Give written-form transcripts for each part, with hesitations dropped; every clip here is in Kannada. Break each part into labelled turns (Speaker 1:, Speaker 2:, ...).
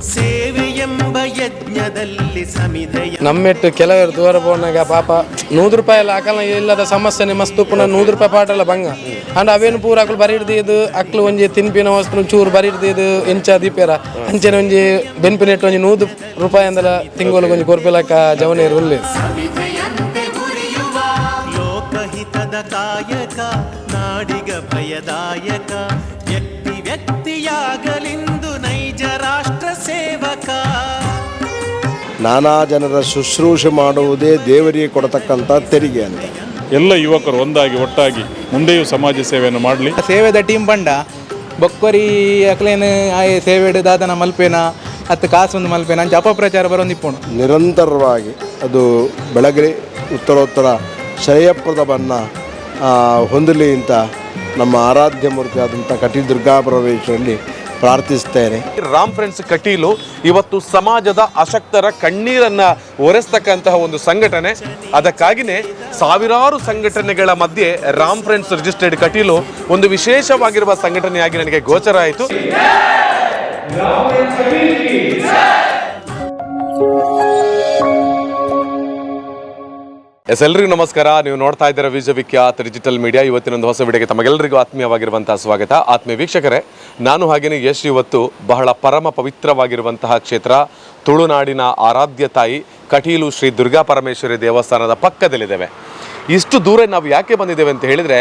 Speaker 1: ಸೇವೆ ಎಂಬ ಯಜ್ಞದಲ್ಲಿ ಸಮಿಧೆಯ
Speaker 2: ನಮ್ಮೆಟ್ಟು ಕೆಲವರು ದೂರ ಬೋನಾಗ ಪಾಪ ₹100 ಎಲ್ಲ ಅಕಲ ಇಲ್ಲದ ಸಮಸ್ಯೆನೆ ಮಸ್ತು ಪುನಃ ₹100 ಪಾಟಲ್ಲ ಬಂಗ ಅಂಡ್ ಅವೇನು ಪೂರ ಅಕ್ಲು ಬರಿಡ್ದು ಅಕ್ಲು ಒಂಜಿ ತಿನ್ಪಿನ ವಸ್ತು ಚೂರು ಬರಿಡ್ದು ಎಂಚ ದೀಪೇರ ಅಂಚೆನ ಒಂಜಿ ಬೆನ್ಪಿನೆಟ್ಟು ಒಂಜಿ ₹100 ಅಂದಲ ತಿಂಗಳು ಒಂಜಿ ಕೊರ್ಪಿಲಕ್ಕ ಜವನೇರು ಉಳ್ಳಿ
Speaker 1: ಲೋಕಹಿತದ ಕಾಯಕ ನಾಡಿಗ ಭಯದಾಯಕ ವ್ಯಕ್ತಿಯಾಗಲಿಂದು ನೈಜ ರಾಷ್ಟ್ರ ಸೇವಕ.
Speaker 3: ನಾನಾ ಜನರ ಶುಶ್ರೂಷೆ ಮಾಡುವುದೇ ದೇವರಿಗೆ ಕೊಡತಕ್ಕಂಥ ತೆರಿಗೆ ಅಂತ.
Speaker 4: ಎಲ್ಲ ಯುವಕರು ಒಂದಾಗಿ ಒಟ್ಟಾಗಿ ಮುಂದೆಯೂ ಸಮಾಜ ಸೇವೆಯನ್ನು ಮಾಡಲಿ.
Speaker 5: ಸೇವೆದ ಟೀಮ್ ಬಂಡ ಬೊಕ್ಕೊರಿ ಅಕ್ಲೇನು ಆಯೆ ಸೇವೆಡ್ ದಾದನ ಮಲ್ಪೇನ ಹತ್ತು ಕಾಸು ಒಂದು ಮಲ್ಪೇನ ಅಂಚ ಅಪಪ್ರಚಾರ ಬರೋಂದಿಪ್ಪುಣು
Speaker 3: ನಿರಂತರವಾಗಿ ಅದು ಬೆಳಗ್ಗೆ ಉತ್ತರೋತ್ತರ ಶ್ರೇಯಪ್ರದವನ್ನು ಹೊಂದಲಿ ಅಂತ ನಮ್ಮ ಆರಾಧ್ಯ ಮೂರ್ತಿ ಆದಂಥ ಕಟೀಲು ದುರ್ಗಾ ಪರಮೇಶ್ವರಲ್ಲಿ ಪ್ರಾರ್ಥಿಸ್ತೇನೆ.
Speaker 6: ರಾಮ್ ಫ್ರೆಂಡ್ಸ್ ಕಟೀಲು ಇವತ್ತು ಸಮಾಜದ ಅಶಕ್ತರ ಕಣ್ಣೀರನ್ನು ಒರೆಸ್ತಕ್ಕಂತಹ ಒಂದು ಸಂಘಟನೆ. ಅದಕ್ಕಾಗಿಯೇ ಸಾವಿರಾರು ಸಂಘಟನೆಗಳ ಮಧ್ಯೆ ರಾಮ್ ಫ್ರೆಂಡ್ಸ್ ರಿಜಿಸ್ಟರ್ಡ್ ಕಟೀಲು ಒಂದು ವಿಶೇಷವಾಗಿರುವ ಸಂಘಟನೆಯಾಗಿ ನನಗೆ ಗೋಚರ ಆಯಿತು. ಎಲ್ರಿಗೂ ನಮಸ್ಕಾರ. ನೀವು ನೋಡ್ತಾ ಇದ್ದೀರಾ ವಿಶ್ವವಿಖ್ಯಾತ ಡಿಜಿಟಲ್ ಮೀಡಿಯಾ. ಇವತ್ತಿನೊಂದು ಹೊಸ ವಿಡಿಯೋಗೆ ತಮಗೆಲ್ಲರಿಗೂ ಆತ್ಮೀಯವಾಗಿರುವಂತಹ ಸ್ವಾಗತ. ಆತ್ಮೀಯ ವೀಕ್ಷಕರೇ, ನಾನು ಹಾಗೆಯೇ ಯಶ್ ಇವತ್ತು ಬಹಳ ಪರಮ ಪವಿತ್ರವಾಗಿರುವಂತಹ ಕ್ಷೇತ್ರ ತುಳುನಾಡಿನ ಆರಾಧ್ಯ ತಾಯಿ ಕಟೀಲು ಶ್ರೀ ದುರ್ಗಾ ಪರಮೇಶ್ವರಿ ದೇವಸ್ಥಾನದ ಪಕ್ಕದಲ್ಲಿದ್ದೇವೆ. ಇಷ್ಟು ದೂರ ನಾವು ಯಾಕೆ ಬಂದಿದ್ದೇವೆ ಅಂತ ಹೇಳಿದರೆ,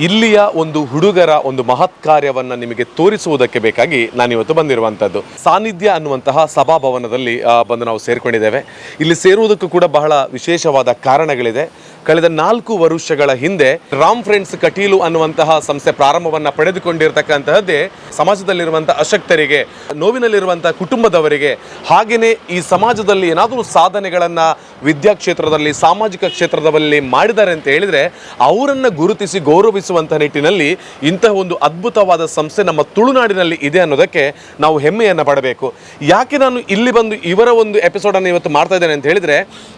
Speaker 6: ಇಲ್ಲಿಯ ಒಂದು ಹುಡುಗರ ಒಂದು ಮಹತ್ ಕಾರ್ಯವನ್ನು ನಿಮಗೆ ತೋರಿಸುವುದಕ್ಕೆ ಬೇಕಾಗಿ ನಾನಿವತ್ತು ಬಂದಿರುವಂಥದ್ದು. ಸಾನ್ನಿಧ್ಯ ಅನ್ನುವಂತಹ ಸಭಾಭವನದಲ್ಲಿ ಬಂದು ನಾವು ಸೇರಿಕೊಂಡಿದ್ದೇವೆ. ಇಲ್ಲಿ ಸೇರುವುದಕ್ಕೂ ಕೂಡ ಬಹಳ ವಿಶೇಷವಾದ ಕಾರಣಗಳಿದೆ. ಕಳೆದ 4 ವರ್ಷಗಳ ಹಿಂದೆ ರಾಮ್ ಫ್ರೆಂಡ್ಸ್ ಕಟೀಲು ಅನ್ನುವಂತಹ ಸಂಸ್ಥೆ ಪ್ರಾರಂಭವನ್ನು ಪಡೆದುಕೊಂಡಿರ್ತಕ್ಕಂತಹದ್ದೇ ಸಮಾಜದಲ್ಲಿರುವಂಥ ಅಶಕ್ತರಿಗೆ, ನೋವಿನಲ್ಲಿರುವಂಥ ಕುಟುಂಬದವರಿಗೆ, ಹಾಗೆಯೇ ಈ ಸಮಾಜದಲ್ಲಿ ಏನಾದರೂ ಸಾಧನೆಗಳನ್ನು ವಿದ್ಯಾಕ್ಷೇತ್ರದಲ್ಲಿ, ಸಾಮಾಜಿಕ ಕ್ಷೇತ್ರದಲ್ಲಿ ಮಾಡಿದ್ದಾರೆ ಅಂತ ಹೇಳಿದರೆ ಅವರನ್ನು ಗುರುತಿಸಿ ಗೌರವಿಸುವಂಥ ನಿಟ್ಟಿನಲ್ಲಿ ಇಂತಹ ಒಂದು ಅದ್ಭುತವಾದ ಸಂಸ್ಥೆ ನಮ್ಮ ತುಳುನಾಡಿನಲ್ಲಿ ಇದೆ ಅನ್ನೋದಕ್ಕೆ ನಾವು ಹೆಮ್ಮೆಯನ್ನು ಪಡಬೇಕು. ಯಾಕೆ ನಾನು ಇಲ್ಲಿ ಬಂದು ಇವರ ಒಂದು ಎಪಿಸೋಡನ್ನು ಇವತ್ತು ಮಾಡ್ತಾ ಇದ್ದೇನೆ ಅಂತ ಹೇಳಿದರೆ,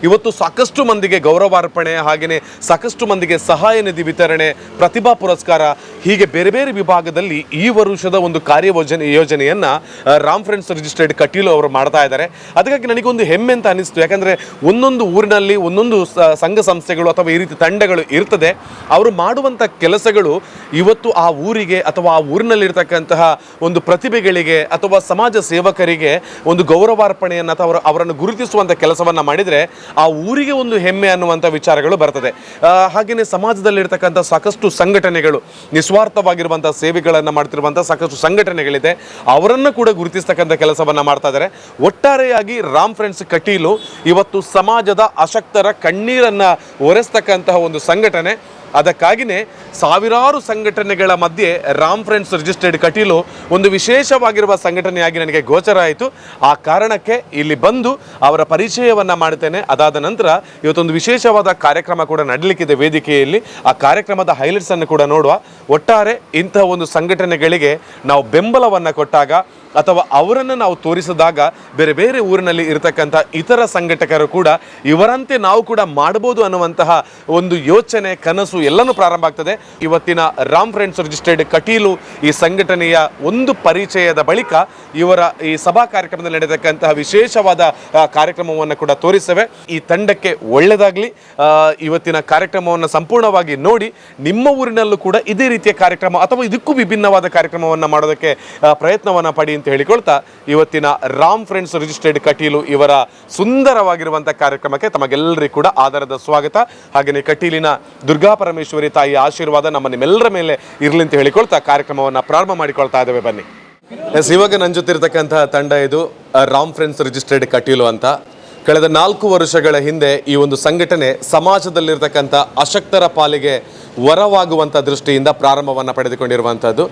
Speaker 6: ಇವತ್ತು ಸಾಕಷ್ಟು ಮಂದಿಗೆ ಗೌರವಾರ್ಪಣೆ, ಹಾಗೆಯೇ ಸಾಕಷ್ಟು ಮಂದಿಗೆ ಸಹಾಯ ನಿಧಿ ವಿತರಣೆ, ಪ್ರತಿಭಾ ಪುರಸ್ಕಾರ, ಹೀಗೆ ಬೇರೆ ಬೇರೆ ವಿಭಾಗದಲ್ಲಿ ಈ ವರ್ಷದ ಒಂದು ಯೋಜನೆಯನ್ನು ರಾಮ್ ಫ್ರೆಂಡ್ಸ್ ರಿಜಿಸ್ಟರ್ಡ್ ಕಟೀಲು ಅವರು ಮಾಡ್ತಾ ಇದ್ದಾರೆ. ಅದಕ್ಕಾಗಿ ನನಗೊಂದು ಹೆಮ್ಮೆ ಅಂತ ಅನಿಸ್ತು. ಯಾಕಂದರೆ ಒಂದೊಂದು ಊರಿನಲ್ಲಿ ಒಂದೊಂದು ಸಂಘ ಸಂಸ್ಥೆಗಳು ಅಥವಾ ಈ ರೀತಿ ತಂಡಗಳು ಇರ್ತದೆ. ಅವರು ಮಾಡುವಂಥ ಕೆಲಸಗಳು ಇವತ್ತು ಆ ಊರಿಗೆ ಅಥವಾ ಆ ಊರಿನಲ್ಲಿರ್ತಕ್ಕಂತಹ ಒಂದು ಪ್ರತಿಭೆಗಳಿಗೆ ಅಥವಾ ಸಮಾಜ ಸೇವಕರಿಗೆ ಒಂದು ಗೌರವಾರ್ಪಣೆಯನ್ನು ಅಥವಾ ಅವರನ್ನು ಗುರುತಿಸುವಂಥ ಕೆಲಸವನ್ನು ಮಾಡಿದರೆ ಆ ಊರಿಗೆ ಒಂದು ಹೆಮ್ಮೆ ಅನ್ನುವಂಥ ವಿಚಾರಗಳು ಬರ್ತದೆ. ಹಾಗೆಯೇ ಸಮಾಜದಲ್ಲಿರ್ತಕ್ಕಂಥ ಸಾಕಷ್ಟು ಸಂಘಟನೆಗಳು, ನಿಸ್ವಾರ್ಥವಾಗಿರುವಂಥ ಸೇವೆಗಳನ್ನು ಮಾಡ್ತಿರುವಂಥ ಸಾಕಷ್ಟು ಸಂಘಟನೆಗಳಿದೆ, ಅವರನ್ನು ಕೂಡ ಗುರುತಿಸ್ತಕ್ಕಂಥ ಕೆಲಸವನ್ನು ಮಾಡ್ತಾ ಇದ್ದಾರೆ. ಒಟ್ಟಾರೆಯಾಗಿ ರಾಮ್ ಫ್ರೆಂಡ್ಸ್ ಕಟೀಲು ಇವತ್ತು ಸಮಾಜದ ಅಶಕ್ತರ ಕಣ್ಣೀರನ್ನು ಒರೆಸ್ತಕ್ಕಂತಹ ಒಂದು ಸಂಘಟನೆ. ಅದಕ್ಕಾಗಿಯೇ ಸಾವಿರಾರು ಸಂಘಟನೆಗಳ ಮಧ್ಯೆ ರಾಮ್ ಫ್ರೆಂಡ್ಸ್ ರಿಜಿಸ್ಟರ್ಡ್ ಕಟೀಲು ಒಂದು ವಿಶೇಷವಾಗಿರುವ ಸಂಘಟನೆಯಾಗಿ ನನಗೆ ಗೋಚರ ಆಯಿತು. ಆ ಕಾರಣಕ್ಕೆ ಇಲ್ಲಿ ಬಂದು ಅವರ ಪರಿಚಯವನ್ನು ಮಾಡ್ತೇನೆ. ಅದಾದ ನಂತರ ಇವತ್ತೊಂದು ವಿಶೇಷವಾದ ಕಾರ್ಯಕ್ರಮ ಕೂಡ ನಡೀಲಿಕ್ಕಿದೆ ವೇದಿಕೆಯಲ್ಲಿ. ಆ ಕಾರ್ಯಕ್ರಮದ ಹೈಲೈಟ್ಸನ್ನು ಕೂಡ ನೋಡುವ. ಒಟ್ಟಾರೆ ಇಂತಹ ಒಂದು ಸಂಘಟನೆಗಳಿಗೆ ನಾವು ಬೆಂಬಲವನ್ನು ಕೊಟ್ಟಾಗ ಅಥವಾ ಅವರನ್ನು ನಾವು ತೋರಿಸಿದಾಗ ಬೇರೆ ಬೇರೆ ಊರಿನಲ್ಲಿ ಇರತಕ್ಕಂಥ ಇತರ ಸಂಘಟಕರು ಕೂಡ ಇವರಂತೆ ನಾವು ಕೂಡ ಮಾಡ್ಬೋದು ಅನ್ನುವಂತಹ ಒಂದು ಯೋಚನೆ, ಕನಸು ಎಲ್ಲನೂ ಪ್ರಾರಂಭ ಆಗ್ತದೆ. ಇವತ್ತಿನ ರಾಮ್ ಫ್ರೆಂಡ್ಸ್ ರಿಜಿಸ್ಟರ್ಡ್ ಕಟೀಲು ಈ ಸಂಘಟನೆಯ ಒಂದು ಪರಿಚಯದ ಬಳಿಕ ಇವರ ಈ ಸಭಾ ಕಾರ್ಯಕ್ರಮದಲ್ಲಿ ನಡೆಯತಕ್ಕಂತಹ ವಿಶೇಷವಾದ ಕಾರ್ಯಕ್ರಮವನ್ನು ಕೂಡ ತೋರಿಸ್ತೇವೆ. ಈ ತಂಡಕ್ಕೆ ಒಳ್ಳೆಯದಾಗಲಿ. ಇವತ್ತಿನ ಕಾರ್ಯಕ್ರಮವನ್ನು ಸಂಪೂರ್ಣವಾಗಿ ನೋಡಿ ನಿಮ್ಮ ಊರಿನಲ್ಲೂ ಕೂಡ ಇದೇ ರೀತಿಯ ಕಾರ್ಯಕ್ರಮ ಅಥವಾ ಇದಕ್ಕೂ ವಿಭಿನ್ನವಾದ ಕಾರ್ಯಕ್ರಮವನ್ನು ಮಾಡೋದಕ್ಕೆ ಪ್ರಯತ್ನವನ್ನು ಪಡಿ ಅಂತ ಹೇಳಿಕೊಳ್ತಾ, ಇವತ್ತಿನ ರಾಮ್ ಫ್ರೆಂಡ್ಸ್ ರಿಜಿಸ್ಟರ್ಡ್ ಕಟೀಲು ಇವರ ಸುಂದರವಾಗಿರುವಂಥ ಕಾರ್ಯಕ್ರಮಕ್ಕೆ ತಮಗೆಲ್ಲರಿಗೂ ಕೂಡ ಆಧಾರದ ಸ್ವಾಗತ. ಹಾಗೆಯೇ ಕಟೀಲಿನ ದುರ್ಗಾ ಪರಮೇಶ್ವರಿ ತಾಯಿಯ ಆಶೀರ್ವಾದ ನಿಮ್ಮೆಲ್ಲರ ಮೇಲೆ ಇರಲಿ ಅಂತ ಹೇಳಿಕೊಳ್ತಾ ಕಾರ್ಯಕ್ರಮವನ್ನು ಪ್ರಾರಂಭ ಮಾಡಿಕೊಳ್ತಾ ಇದ್ದೇವೆ. ಬನ್ನಿ. ಇವಾಗ ನನ್ನ ಜೊತೆ ಇರತಕ್ಕಂತಹ ತಂಡ ಇದು ರಾಮ್ ಫ್ರೆಂಡ್ಸ್ ರಿಜಿಸ್ಟರ್ಡ್ ಕಟೀಲು ಅಂತ. ಕಳೆದ 4 ವರ್ಷಗಳ ಹಿಂದೆ ಈ ಒಂದು ಸಂಘಟನೆ ಸಮಾಜದಲ್ಲಿರ್ತಕ್ಕಂಥ ಅಶಕ್ತರ ಪಾಲಿಗೆ ವರವಾಗುವಂಥ ದೃಷ್ಟಿಯಿಂದ ಪ್ರಾರಂಭವನ್ನು ಪಡೆದುಕೊಂಡಿರುವಂಥದ್ದು.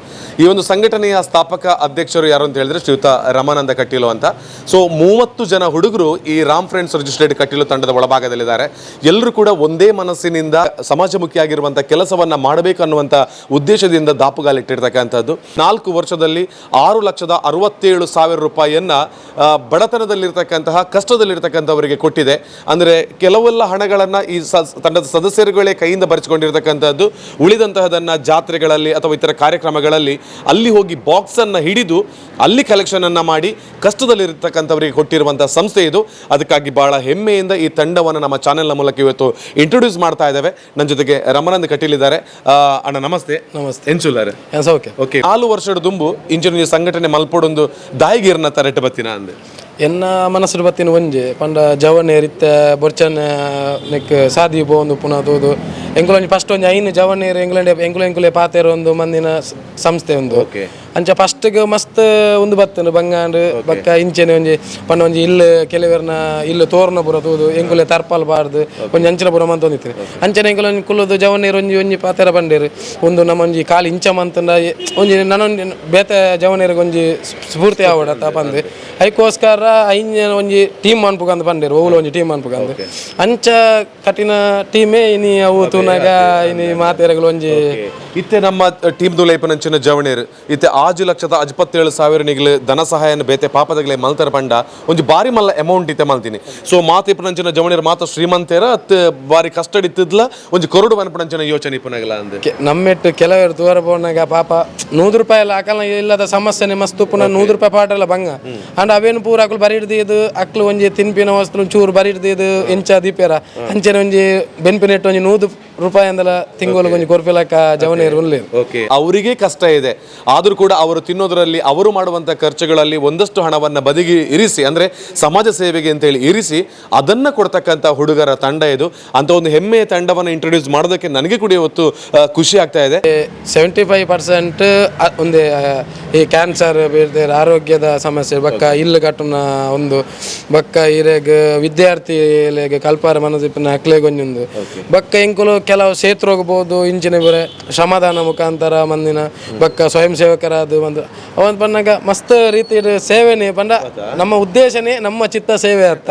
Speaker 6: ಈ ಒಂದು ಸಂಘಟನೆಯ ಸ್ಥಾಪಕ ಅಧ್ಯಕ್ಷರು ಯಾರು ಅಂತ ಹೇಳಿದ್ರೆ ಶ್ರೀಯುತ ರಮಾನಂದ ಕಟೀಲು ಅಂತ. ಸೊ 30 ಜನ ಹುಡುಗರು ಈ ರಾಮ್ ಫ್ರೆಂಡ್ಸ್ ರಿಜಿಸ್ಟರ್ಡ್ ಕಟೀಲು ತಂಡದ ಒಳಭಾಗದಲ್ಲಿದ್ದಾರೆ. ಎಲ್ಲರೂ ಕೂಡ ಒಂದೇ ಮನಸ್ಸಿನಿಂದ ಸಮಾಜಮುಖಿಯಾಗಿರುವಂಥ ಕೆಲಸವನ್ನು ಮಾಡಬೇಕು ಅನ್ನುವಂಥ ಉದ್ದೇಶದಿಂದ ದಾಪುಗಾಲಿಟ್ಟಿರ್ತಕ್ಕಂಥದ್ದು. 4 ವರ್ಷದಲ್ಲಿ 6,67,000 ರೂಪಾಯಿಯನ್ನು ಬಡತನದಲ್ಲಿರ್ತಕ್ಕಂತಹ, ಕಷ್ಟದಲ್ಲಿರ್ತಕ್ಕಂಥ ಇರ್ತಕ್ಕಂಥವರಿಗೆ ಕೊಟ್ಟಿದೆ. ಅಂದರೆ ಕೆಲವೆಲ್ಲ ಹಣಗಳನ್ನು ಈ ತಂಡದ ಸದಸ್ಯರುಗಳೇ ಕೈಯಿಂದ ಬರೆಸಿಕೊಂಡಿರ್ತಕ್ಕಂಥದ್ದು, ಉಳಿದಂತಹದನ್ನು ಜಾತ್ರೆಗಳಲ್ಲಿ ಅಥವಾ ಇತರ ಕಾರ್ಯಕ್ರಮಗಳಲ್ಲಿ ಅಲ್ಲಿ ಹೋಗಿ ಬಾಕ್ಸನ್ನು ಹಿಡಿದು ಅಲ್ಲಿ ಕಲೆಕ್ಷನನ್ನು ಮಾಡಿ ಕಷ್ಟದಲ್ಲಿರ್ತಕ್ಕಂಥವರಿಗೆ ಕೊಟ್ಟಿರುವಂಥ ಸಂಸ್ಥೆ ಇದು. ಅದಕ್ಕಾಗಿ ಬಹಳ ಹೆಮ್ಮೆಯಿಂದ ಈ ತಂಡವನ್ನು ನಮ್ಮ ಚಾನೆಲ್ನ ಮೂಲಕ ಇವತ್ತು ಇಂಟ್ರೊಡ್ಯೂಸ್ ಮಾಡ್ತಾ ಇದ್ದೇವೆ. ನನ್ನ ಜೊತೆಗೆ ರಮನಂದ್ ಕಟೀಲ್ ಇದ್ದಾರೆ. ಅಣ್ಣ ನಮಸ್ತೆ.
Speaker 2: ನಮಸ್ತೆ.
Speaker 6: ಎಂಚುಲ್ಲಾರೆ
Speaker 2: ಓಕೆ
Speaker 6: ಓಕೆ 4 ವರ್ಷದ ದುಂಬು ಇಂಚಿನ ಸಂಘಟನೆ ಮಲ್ಪೊಡೊಂದು ದಾಯಿಗಿರ್ನ ತರಟ್ಟು ಬತ್ತಿನ ಅಂದೆ
Speaker 2: ಎನ್ನ ಮನಸ್ಸು ಬತ್ತಿನ ಒಂಜೆ ಪಂಡ ಜವನೆ ಇತ್ತ ಬೊರ್ಚನೆ ನೆಕ್ ಸಾದಿ ಬೋಂದು ಪುನಃ ತೋದು ಎಂಕುಲೊಂಜಿ ಫಸ್ಟ್ ಒಂಜಿ ಐನು ಜವನೇರು ಎಂಕುಲೆ ಪಾತೆರ ಒಂದು ಮಂದಿನ ಸಂಸ್ಥೆ ಒಂದು ಅಂಚ ಫಸ್ಟ್ಗೆ ಮಸ್ತ್ ಒಂದು ಬತ್ತನು ಬಂಗಾಂಡ್ ಬಕ್ಕ ಇಂಚೆನೆ ಒಂಜಿ ಪಂಡ ಒಂಜಿ ಇಲ್ಲು ಕೆಲವರ್ನ ಇಲ್ಲು ತೋರ್ನ ಪುರ ತೂದು ಎಂಕುಲೆ ತರ್ಪಲ್ ಬಾರ್ದು ಒಂಜಿ ಅಂಚಿನ ಪುರ ಮಂತ ಒಂದಿತ್ತು ಅಂಚನೆ ಎಂಕುಲೊಂಜಿ ಕುಲ್ಲುದು ಜವನೇರು ಒಂಜಿ ಪಾತೆರ ಬಂಡೇರು ಒಂದು ನಮ್ಮೊಂಜಿ ಕಾಲು ಇಂಚ ಮಂತಂಡ ಒಂಜಿ ನನ್ನೊಂಜಿ ಬೇತೆ ಜವನೇರಿಗೆ ಒಂಜಿ ಸ್ಫೂರ್ತಿ ಆವಡತ್ತ ಪಂದು ಅದಕ್ಕೋಸ್ಕರ ಐಂಜ ಒಂಜಿ ಟೀಮ್ ಅನ್ಪುಗಂದು ಬಂಡೇರು ಓಲು ಒಂಜಿ ಟೀಮ್ ಅನ್ಪುಗಂದು ಅಂಚ ಕಠಿಣ ಟೀಮೇ ಇನಿ ಅವು ತೂನಾಗ ಇನಿ ಮಾತೆರಗಳು ಒಂಜಿ
Speaker 6: ಇತ್ತೆ ನಮ್ಮ ಟೀಮ್ ಲೈಪನಂಚಿನ ಜವಣೇರು ಇತ್ತೆ 6,57,000 ನಿಗಲು ಧನ ಸಹಾಯನ ಬೇತೆ ಪಾಪದಗಳೇ ಮಲ್ತರ ಪಂಡ ಒಂಜಿ ಬಾರಿ ಮಲ್ಲ ಅಮೌಂಟ್ ಇತ್ತೆ ಮಲ್ತೀನಿ. ಸೊ ಮಾತಿಪ್ಪನಂಚಿನ ಜವಣೇರು ಮಾತ ಶ್ರೀಮಂತೇರ ಅತ್ ಬಾರಿ ಕಷ್ಟ ಇತ್ತಿದ್ಲ ಒಂಜಿ ಕೊರಡು ಅನ್ಪನಂಚಿನ ಯೋಚನೆ ಇಪ್ಪನಾಗಲ್ಲ ಅಂದೆ
Speaker 2: ನಮ್ಮೆಟ್ಟು ಕೆಲವರು ತೋರ ಬೋನಾಗ ಪಾಪ 100 ರೂಪಾಯಿ ಎಲ್ಲ ಅಕಲ್ನ ಇಲ್ಲದ ಸಮಸ್ಯೆನೆ ಮಸ್ತು ಪುನಃ 100 ರೂಪಾಯಿ ಪಾಟೆಲ್ಲ ಬಂಗ ಅಂಡ್ ಅವೇನು ಪೂರ ಅಕ್ಲು ಬರಿಡ್ದು ಅಕ್ಲು ಒಂಜಿ ತಿನ್ಪಿನ ವಸ್ತು ಚೂರು ಬರಿಡ್ದು ಎಂಚ ದೀಪೇರ ಅಂಚನೆ ಒಂಜಿ ಬೆನ್ಪಿನೆಟ್ಟು ಒಂಜಿ 100 ರೂಪಾಯಿ ಅಂದಲ ತಿಂಗಳು ಒಂಜಿ ಕೊರ್ಪಿಲಕ್ಕ ಜವನೇರು ಉಳ್ಳಿ
Speaker 6: ಅವರಿಗೆ ಕಷ್ಟ ಇದೆ. ಆದರೂ ಕೂಡ ಅವರು ತಿನ್ನೋದ್ರಲ್ಲಿ ಅವರು ಮಾಡುವಂಥ ಖರ್ಚುಗಳಲ್ಲಿ ಒಂದಷ್ಟು ಹಣವನ್ನು ಬದಿಗೆ ಇರಿಸಿ, ಅಂದರೆ ಸಮಾಜ ಸೇವೆಗೆ ಅಂತೇಳಿ ಇರಿಸಿ ಅದನ್ನ ಕೊಡ್ತಕ್ಕಂಥ ಹುಡುಗರ ತಂಡ ಇದು. ಅಂತ ಒಂದು ಹೆಮ್ಮೆಯ ತಂಡವನ್ನು ಇಂಟ್ರೊಡ್ಯೂಸ್ ಮಾಡೋದಕ್ಕೆ ನನಗೆ ಕೂಡ ಇವತ್ತು ಖುಷಿ ಆಗ್ತಾ ಇದೆ.
Speaker 2: 75% ಒಂದೇ ಈ ಕ್ಯಾನ್ಸರ್ ಬೇರೆ ಆರೋಗ್ಯದ ಸಮಸ್ಯೆ ಬಕ್ಕ ಇಲ್ಲು ಕಟ್ಟುನ ಒಂದು ಬಕ್ಕ ಇರೆಗ್ ವಿದ್ಯಾರ್ಥಿ ಕಲ್ಪಾರ ಮನದಿಪ್ಪಿನ ಅಕ್ಲೆಗೊಂಜೊಂದು ಬಕ್ಕ ಎಂಕುಲು ಕೆಲವು ಕ್ಷೇತ್ರ ಹೋಗ್ಬೋದು ಇಂಚಿನ ಬೇರೆ ಶ್ರಮದಾನ ಮುಖಾಂತರ ಮಂದಿನ ಬಕ್ಕ ಸ್ವಯಂ ಸೇವಕರಾದ ಒಂದು ಅವನ್ ಬಂದಾಗ ಮಸ್ತ್ ರೀತಿ ಸೇವೆನೇ ಬಂದ ನಮ್ಮ ಉದ್ದೇಶನೇ ನಮ್ಮ ಚಿತ್ತ ಸೇವೆ ಅತ್ತ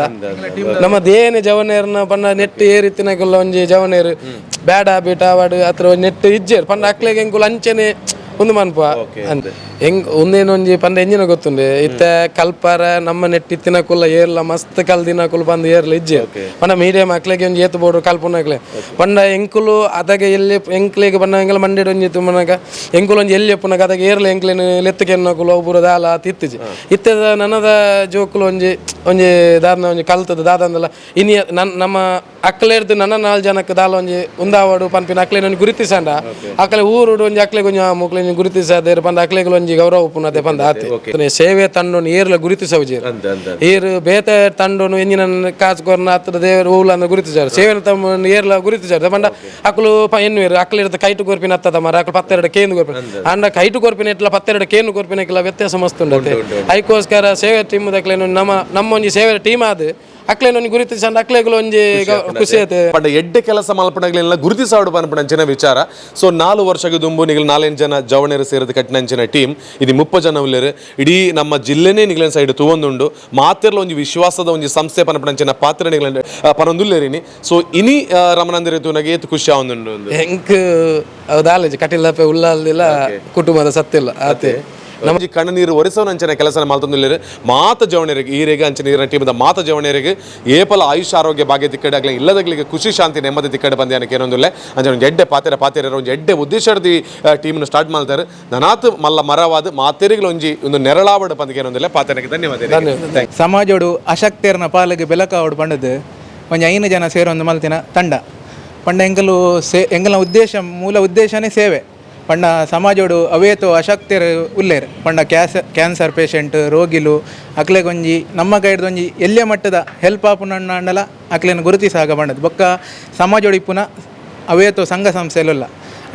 Speaker 2: ನಮ್ಮ ದೇಹನೇ ಜವನೇರ್ನ ಬಂದ ನೆಟ್ಟು ಏ ರೀತಿನಾಗೆಲ್ಲ ಒಂಜಿ ಜವನೇರು ಬ್ಯಾಡ ಬೀಟ ವಾಡು ಹತ್ರ ನೆಟ್ಟು ಇಜ್ಜೇರು ಪಂಡ ಅಕ್ಲೆಗೆ ಎಂಕುಲು ಅಂಚನೆ ಒಂದು ಮನ್ಪ ಅಂತ ಹೆಂಗ್ ಒಂದೇನೊಂಜಿ ಪಂಡ ಎಂಜಿನ ಗೊತ್ತುಂಡೆ ಇತ್ತ ಕಲ್ಪಾರ ನಮ್ಮ ನೆಟ್ಟಿತ್ತಿನ ಕುಲ್ಲ ಏರ್ಲ ಮಸ್ತ್ ಕಲ್ದಿನ ಕುಲ್ ಬಂದು ಏರ್ಲ ಇಜ್ಜೆ ಪಂಡ ಮೀಡಿಯಂ ಅಕ್ಲೆಗೆ ಒಂಜಿ ಏತು ಬೋಡು ಕಲ್ಪುನಕ್ಲೆ ಪಂಡ ಎಂಕುಲು ಅದಗೆ ಎಲ್ಲಿ ಎಂಕ್ಲೆಗೆ ಬಂದ ಎಂಕಲ ಮಂಡಿಡ್ ಒಂಜಿ ತುಮ್ಮನಾಗ ಎಂಕುಲು ಒಂಜಿ ಎಲ್ಲಿ ಎಪ್ಪುನಾಗ ಅದಕ್ಕೆ ಏರ್ಲ ಎಂಕ್ಲೇನು ಲೆತ್ತಕೆನ್ನಕುಲು ಒಬ್ಬರು ದಾಲ ತಿತ್ತಿಜಿ ಇತ್ತದ ನನ್ನದ ಜೋಕುಲು ಒಂಜಿ ದಾದ ಒಂಜಿ ಕಲ್ತದ ದಾದಂದಲ್ಲ ಇನಿ ನಮ್ಮ ಅಕ್ಲೇರ್ದು ನನ್ನ 4 ಜನಕ್ಕೆ ದಾಲ ಒಂಜಿ ಉಂದಾವಡು ಪನ್ಪಿನ ಅಕ್ಲೇನ ಒಂಜಿ ಗುರುತಿಸಂಡ ಅಕ್ಲೆ ಊರು ಒಂಜಿ ಅಕ್ಲೆಗೆ ಒಂಜಿ ಮುಕ್ಲೆ ಗುರುತಿಸದೆ ಪಂಡ ಅಕ್ಲೆಗಳು ಒಂಜಿ ಗೌರವ ಪುನದೆ ಪಂದ ಆತೆ ಸೇವೆ ತಂಡೋನು ಏರ್ಲ ಗುರುತಿಸವುಜಿ ಏರು ಬೇತೆ ತಂಡೋನು ಎಂಜಿನ ಕಾಸ್ಕೊರ್ನ ಹತ್ರ ದೇವರು ಊಲನ್ನು ಗುರುತಿಸಾರು ಸೇವೆ ತಮ್ಮ ಏರ್ಲ ಗುರುತಿಸಾರು ಪಂಡ ಅಕ್ಲು ಎನ್ನು ಏರು ಅಕ್ಲಿರ್ದ ಕೈಟು ಕೊರ್ಪಿನ ಹತ್ತದ ಮರ ಅಕ್ಲು 12 ಕೇಂದು ಕೊರ್ಪಿನ ಅಂಡ ಕೈಟು ಕೊರ್ಪಿನ ಇಟ್ಲ 12 ಕೇಂದು ಕೊರ್ಪಿನಕ್ಕೆಲ್ಲ ವ್ಯತ್ಯಾಸ ಮಸ್ತ್ ಉಂಡತೆ ಅದಕ್ಕೋಸ್ಕರ ಸೇವೆ ಟೀಮ್ ಅಕ್ಲೇನು ನಮ್ಮ ಒಂಜಿ ಸೇವೆ ಟೀಮ್ ಆದ ಅಕ್ಲೇನೊಂದು ಗುರುತಿಸಂಡ ಅಕ್ಲೆಗಳು ಒಂಜಿ ಖುಷಿ ಆಯ್ತು
Speaker 6: ಪಂಡ ಎಡ್ಡೆ ಕೆಲಸ ಮಲ್ಪಣಗಳೆಲ್ಲ ಗುರುತಿಸಾಡು ಪನ್ಪಣಂಚಿನ ವಿಚಾರ. ಸೊ 4 ವರ್ಷದ ದುಂಬು ನಿಗಲು 4 ಜನ ಜವನೇರು ಸೇರಿದ ಕಟ್ಟಿನಂಚಿನ ಟೀಮ್ ಇದು 30 ಜನ ಉಳ್ಳೇರು ಇಡೀ ನಮ್ಮ ಜಿಲ್ಲೆನೇ ನಿಗಲಿನ ಸೈಡ್ ತೂವೊಂದುಂಡು ಮಾತಿರ್ಲ ಒಂಜಿ ವಿಶ್ವಾಸದ ಒಂಜಿ ಸಂಸ್ಥೆ ಪನ್ಪಣಂಚಿನ ಪಾತ್ರ ನಿಗಲ ಪನೊಂದುಲ್ಲೇರಿನಿ. ಸೊ ಇನಿ ರಮನಂದಿರ ತೂನಗೆ ಏತು ಖುಷಿ ಆವೊಂದುಂಡು
Speaker 2: ಹೆಂಗ್ ದಾಲೇಜ್ ಕಟಿಲಪೆ ಉಳ್ಳಾಲ್ದಿಲ್ಲ ಕುಟುಂಬದ ಸತ್ತಿಲ್ಲ ಆತೆ
Speaker 6: ನಮ್ಮ ಕಣ್ಣ ನೀರು ಒರೆಸೋನಂಚಿನ ಕೆಲಸ ಮಾತೊಂದಿಲ್ಲ ಮಾತ ಜವಣರಿಗೆ ಈರೆಗೆ ಅಂಚಿನ ನೀರಿನ ಟೀಮದ ಮಾತ ಜವಣರಿಗೆ ಏಪಲ ಆಯುಷ್ ಆರೋಗ್ಯ ಭಾಗ್ಯ ತಿಕ್ಕಡೆ ಆಗಲಿ ಇಲ್ಲದಗಳಿಗೆ ಖುಷಿ ಶಾಂತಿ ನೆಮ್ಮದಿ ತಿಕ್ಕಡೆ ಬಂದೆ ಅನ್ನಕ್ಕೆ ಏನೊಂದಿಲ್ಲ ಅಂಚೆ ಒಂದು ಎಡ್ಡೆ ಪಾತೆರ ಒಂದು ಎಡ್ಡೆ ಉದ್ದೇಶದ ಟೀಮ್ನ ಸ್ಟಾರ್ಟ್ ಮಾಡ್ತಾರೆ ನನಾತ್ ಮಲ್ಲ ಮರವಾದ ಮಾತೆರಿಗಳು ಒಂದು ನೆರಳಾವಡು ಪಂದಕ್ಕೆ ಏನೊಂದಿಲ್ಲ ಪಾತೆರಕ್ಕೆ ಧನ್ಯವಾದ.
Speaker 5: ಸಮಾಜೋಡು ಅಶಕ್ತರ್ನ ಪಾಲಿಗೆ ಬೆಲಕಾವಡು ಪಂಡದು ಒಂಜಿ 5 ಜನ ಸೇರೊಂದು ಮಲ್ತಿನ ತಂಡ ಪಂಡ ಎಂಗಲ ಮೂಲ ಉದ್ದೇಶನೇ ಸೇವೆ ಪಂಡ ಸಮಾಜೋಡು ಅವೇತು ಅಶಕ್ತರು ಉಲ್ಲೇರು ಪಂಡ ಕ್ಯಾನ್ಸರ್ ಪೇಷಂಟ್ ರೋಗಿಲು ಅಕ್ಲೆಗೊಂಜಿ ನಮ್ಮ ಕೈಡ್ದೊಂಜಿ ಎಲ್ಲೇ ಮಟ್ಟದ ಹೆಲ್ಪ್ ಆಪುನಂಡಲ ಅಕ್ಲೆನ ಗುರುತಿಸಾಗ ಪಂಡದು ಬೊಕ್ಕ ಸಮಾಜೋಡು ಇಪ್ಪುನ ಅವೇತು ಸಂಘ ಸಂಸ್ಥೆಲ್ಲ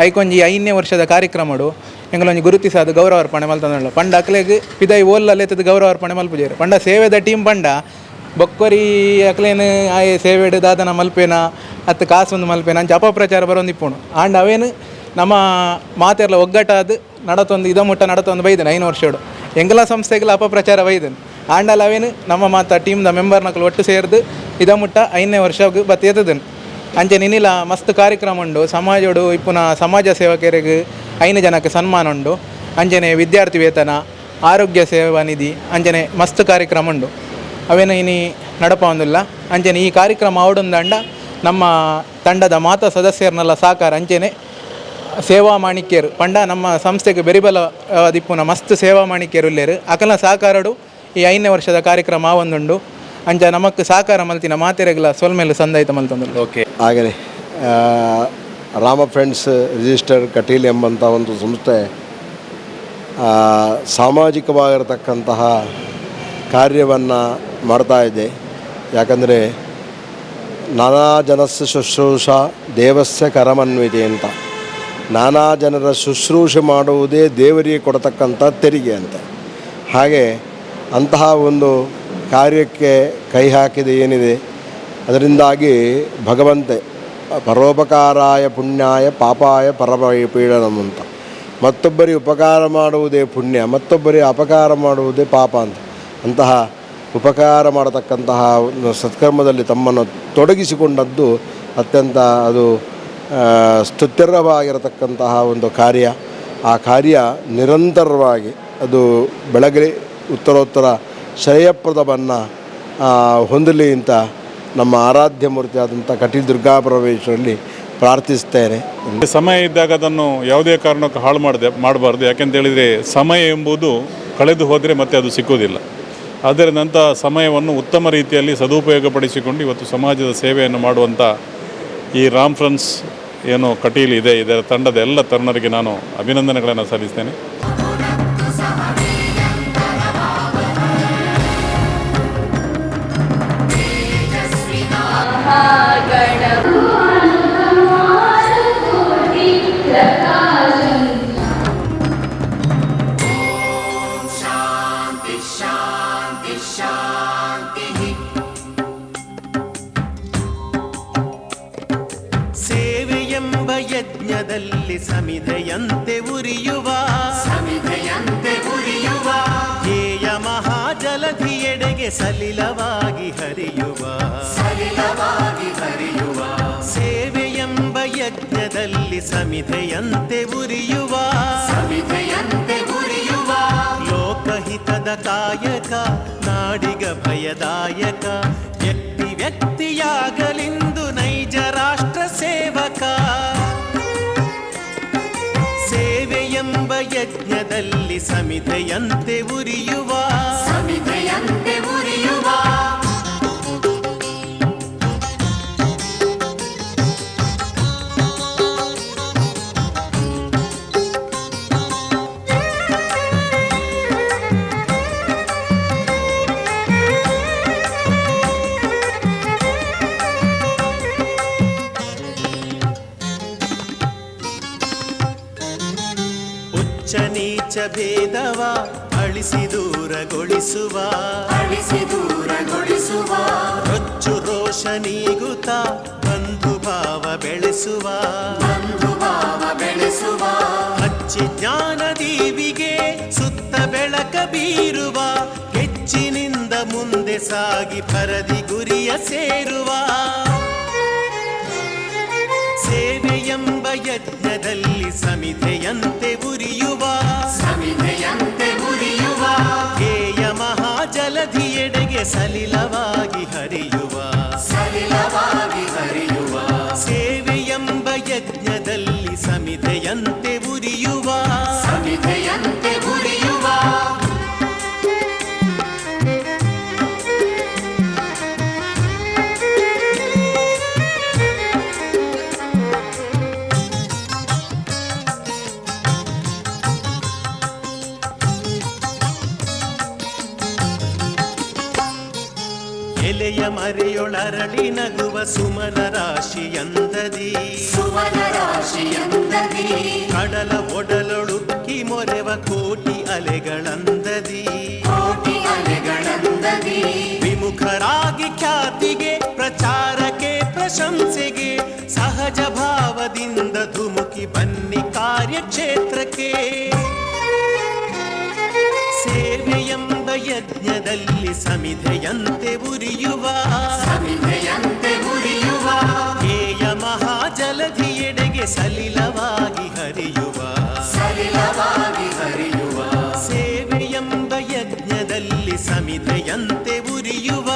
Speaker 5: ಐಕೊಂಜಿ 5ನೇ ವರ್ಷದ ಕಾರ್ಯಕ್ರಮಡು ಎಂಗಳೊಂಜಿ ಗುರುತಿಸಾದ ಗೌರವ ಅರ್ಪಣೆ ಮಲ್ತಂದಲ್ಲ ಪಂಡ ಅಕ್ಲೆಗೆ ಪಿದಾಯಿ ಓಲ್ಲಲೆತ್ತದ ಗೌರವ ಅರ್ಪಣೆ ಮಲ್ಪುಜೇರು ಪಂಡ ಸೇವೆದ ಟೀಮ್ ಪಂಡ ಬೊಕ್ಕೊರಿ ಅಕ್ಲೇನು ಆಯೆ ಸೇವೆಡ್ ದಾದನ ಮಲ್ಪೇನ ಅತ್ತು ಕಾಸೊಂದು ಮಲ್ಪೇನ ಅಂಚ ಅಪಪ್ರಚಾರ ಬರೋಂದಿಪ್ಪುಣು ಆಂಡ ಅವೇನು ನಮ್ಮ ಮಾತೆರ್ಲ ಒಗ್ಗಟ್ಟಾದ ನಡತೊಂದು ಮುಟ್ಟ ನಡತೊಂದು ಬೈದನು 5 ವರ್ಷೋಡು ಎಂಗಲ ಸಂಸ್ಥೆಗಳ ಅಪಪ್ರಚಾರ ಬೈದನು ಆಂಡಲ್ ಅವೇನು ನಮ್ಮ ಮಾತ ಟೀಮ್ದ ಮೆಂಬರ್ನಕ್ಲು ಒಟ್ಟು ಸೇರಿದು ಮುಟ್ಟ 5ನೇ ವರ್ಷಕ್ಕೆ ಬತ್ತಿಯದನು ಅಂಚೆ ನಿನಿಲ ಮಸ್ತ್ ಕಾರ್ಯಕ್ರಮ ಉಂಡು ಸಮಾಜೋಡು ಇಪ್ಪುನ ಸಮಾಜ ಸೇವಕರಿಗೆ 5 ಜನಕ್ಕೆ ಸನ್ಮಾನ ಉಂಡು ಅಂಚನೆ ವಿದ್ಯಾರ್ಥಿ ವೇತನ ಆರೋಗ್ಯ ಸೇವಾ ನಿಧಿ ಅಂಚನೆ ಮಸ್ತ್ ಕಾರ್ಯಕ್ರಮ ಉಂಡು ಅವೇನ ಇನಿ ನಡಪೊಂದಿಲ್ಲ. ಅಂಚನೆ ಈ ಕಾರ್ಯಕ್ರಮ ಆವಡೊಂದಂಡ ನಮ್ಮ ತಂಡದ ಮಾತಾ ಸದಸ್ಯರನ್ನೆಲ್ಲ ಸಾಕಾರ ಅಂಚೆನೆ ಸೇವಾ ಮಾಣಿಕ್ಯರು ಪಂಡ ನಮ್ಮ ಸಂಸ್ಥೆಗೆ ಬೆರಿಬಲ ದಿಪ್ಪುನ ಮಸ್ತ್ ಸೇವಾ ಮಾಣಿಕ್ಯರು ಇಲ್ಲೇರು ಅಕಲ್ನ ಸಹಕಾರಡು ಈ 5ನೇ ವರ್ಷದ ಕಾರ್ಯಕ್ರಮ ಆವೊಂದುಂಡು. ಅಂಚ ನಮಕ್ ಸಹಕಾರ ಮಲ್ತಿನ ಮಾತೆರೆಗ್ಲ ಸೊಲ್ಮೇಲೆ ಸಂದಾಯಿತ ಮಲ್ತಂದು.
Speaker 6: ಓಕೆ,
Speaker 3: ಹಾಗೆಯೇ ರಾಮ ಫ್ರೆಂಡ್ಸ್ ರಿಜಿಸ್ಟರ್ ಕಟೀಲ್ ಎಂಬಂಥ ಒಂದು ಸಂಸ್ಥೆ ಸಾಮಾಜಿಕವಾಗಿರತಕ್ಕಂತಹ ಕಾರ್ಯವನ್ನು ಮಾಡ್ತಾ ಇದೆ. ಯಾಕಂದರೆ ನಾನಾ ಜನಸ್ಸ ಶುಶ್ರೂಷ ದೇವಸ್ಯ ಕರಮನ್ವಿತಿ ಅಂತ, ನಾನಾ ಜನರ ಶುಶ್ರೂಷೆ ಮಾಡುವುದೇ ದೇವರಿಗೆ ಕೊಡತಕ್ಕಂಥ ತೆರಿಗೆ ಅಂತ. ಹಾಗೆ ಅಂತಹ ಒಂದು ಕಾರ್ಯಕ್ಕೆ ಕೈ ಹಾಕಿದೆ ಏನಿದೆ, ಅದರಿಂದಾಗಿ ಭಗವಂತೆ ಪರೋಪಕಾರಾಯ ಪುಣ್ಯಾಯ ಪಾಪಾಯ ಪರಪೀಡನಂ ಅಂತ, ಮತ್ತೊಬ್ಬರಿಗೆ ಉಪಕಾರ ಮಾಡುವುದೇ ಪುಣ್ಯ, ಮತ್ತೊಬ್ಬರಿಗೆ ಅಪಕಾರ ಮಾಡುವುದೇ ಪಾಪ ಅಂತ. ಅಂತಹ ಉಪಕಾರ ಮಾಡತಕ್ಕಂತಹ ಸತ್ಕರ್ಮದಲ್ಲಿ ತಮ್ಮನ್ನು ತೊಡಗಿಸಿಕೊಂಡದ್ದು ಅತ್ಯಂತ ಅದು ಸ್ತುತ್ಯರ್ಹವಾಗಿರತಕ್ಕಂತಹ ಒಂದು ಕಾರ್ಯ. ಆ ಕಾರ್ಯ ನಿರಂತರವಾಗಿ ಅದು ಬೆಳಗಲಿ ಉತ್ತರೋತ್ತರ ಶ್ರೇಯಪ್ರದವನ್ನು ಹೊಂದಲಿ ಅಂತ ನಮ್ಮ ಆರಾಧ್ಯ ಮೂರ್ತಿ ಆದಂಥ ಕಟೀಲ್ ದುರ್ಗಾ ಪರಮೇಶ್ವರಲ್ಲಿ ಪ್ರಾರ್ಥಿಸ್ತೇನೆ.
Speaker 4: ಸಮಯ ಇದ್ದಾಗ ಅದನ್ನು ಯಾವುದೇ ಕಾರಣಕ್ಕೂ ಹಾಳು ಮಾಡಬಾರ್ದು. ಯಾಕೆಂತೇಳಿದರೆ ಸಮಯ ಎಂಬುದು ಕಳೆದು ಹೋದರೆ ಮತ್ತೆ ಅದು ಸಿಕ್ಕುವುದಿಲ್ಲ. ಆದ್ದರಿಂದ ಸಮಯವನ್ನು ಉತ್ತಮ ರೀತಿಯಲ್ಲಿ ಸದುಪಯೋಗಪಡಿಸಿಕೊಂಡು ಇವತ್ತು ಸಮಾಜದ ಸೇವೆಯನ್ನು ಮಾಡುವಂಥ ಈ ರಾಮ್ ಫ್ರೆಂಡ್ಸ್ ಏನು ಕಟೀಲ್ ಇದೆ, ಇದರ ತಂಡದ ಎಲ್ಲ ತರುಣರಿಗೆ ನಾನು ಅಭಿನಂದನೆಗಳನ್ನು ಸಲ್ಲಿಸ್ತೇನೆ.
Speaker 1: ಸೇವೆಯೆಂಬ ಯಜ್ಞದಲ್ಲಿ ಸಮಿಧೆಯಂತೆ ಉರಿಯುವ ಧ್ಯೇಯ ಮಹಾಜಲಧಿಯೆಡೆಗೆ ಸಲಿಲವಾಗಿ ಹರಿಯುವ ಸೇವೆಯೆಂಬ ಯಜ್ಞದಲ್ಲಿ ಸಮಿಧೆಯಂತೆ ಉರಿಯುವ ಲೋಕಹಿತದ ಕಾಯಕ ನಾಡಿಗ ಭಯದಾಯಕ ವ್ಯಕ್ತಿಯಾಗಲಿಂದು ನೈಜ ರಾಷ್ಟ್ರ ಸೇವಕ ಸೇವೆಯೆಂಬ ಯಜ್ಞದಲ್ಲಿ ಸಮಿಧೆಯಂತೆ ಉರಿಯುವ ನೀಚ ಭೇದವ ಅಳಿಸಿ ದೂರಗೊಳಿಸುವ ರೊಚ್ಚು ರೋಷ ನೀಗುತ್ತ ಬಂಧು ಭಾವ ಬೆಳೆಸುವ ಹಚ್ಚಿ ಜ್ಞಾನ ದೀವಿಗೆ ಸುತ್ತ ಬೆಳಕ ಬೀರುವ ಹೆಚ್ಚಿನಿಂದ ಮುಂದೆ ಸಾಗಿ ಪರದಿ ಗುರಿಯ ಸೇರುವ ಸೇವೆಯೆಂಬ ಯಜ್ಞದಲ್ಲಿ ಸಮಿಧೆಯಂತೆ ಉರಿಯುವ ಧ್ಯೇಯ ಮಹಾಜಲಧಿಯೆಡೆಗೆ ಸಲಿಲವಾಗಿ ಹರಿಯುವ ಸೇವೆಯೆಂಬ ಯಜ್ಞದಲ್ಲಿ ಸಮಿಧೆಯಂತೆ ಉರಿಯುವ ಎಲೆಯ ಮರೆಯೊಳರಳಿ ನಗುವ ಸುಮನ ರಾಶಿಯಂದದಿ ಕಡಲ ಒಡಲೊಳುಕ್ಕಿ ಮೊರೆವ ಕೋಟಿ ಅಲೆಗಳಂದದಿ ವಿಮುಖರಾಗಿ ಖ್ಯಾತಿಗೆ ಪ್ರಚಾರಕ್ಕೆ ಪ್ರಶಂಸೆಗೆ ಸಹಜ ಭಾವದಿಂದ ಧುಮುಕಿ ಬನ್ನಿ ಕಾರ್ಯಕ್ಷೇತ್ರಕ್ಕೆ ಸೇವೆಯೆಂಬ ಯಜ್ಞದಲ್ಲಿ ಸಮಿಧೆಯಂತೆ ಉರಿಯುವ ಧ್ಯೇಯ ಮಹಾಜಲಧಿಯೆಡೆಗೆ ಸಲಿಲವಾಗಿ ಹರಿಯುವ ಸೇವೆಯೆಂಬ ಯಜ್ಞದಲ್ಲಿ ಸಮಿಧೆಯಂತೆ ಉರಿಯುವ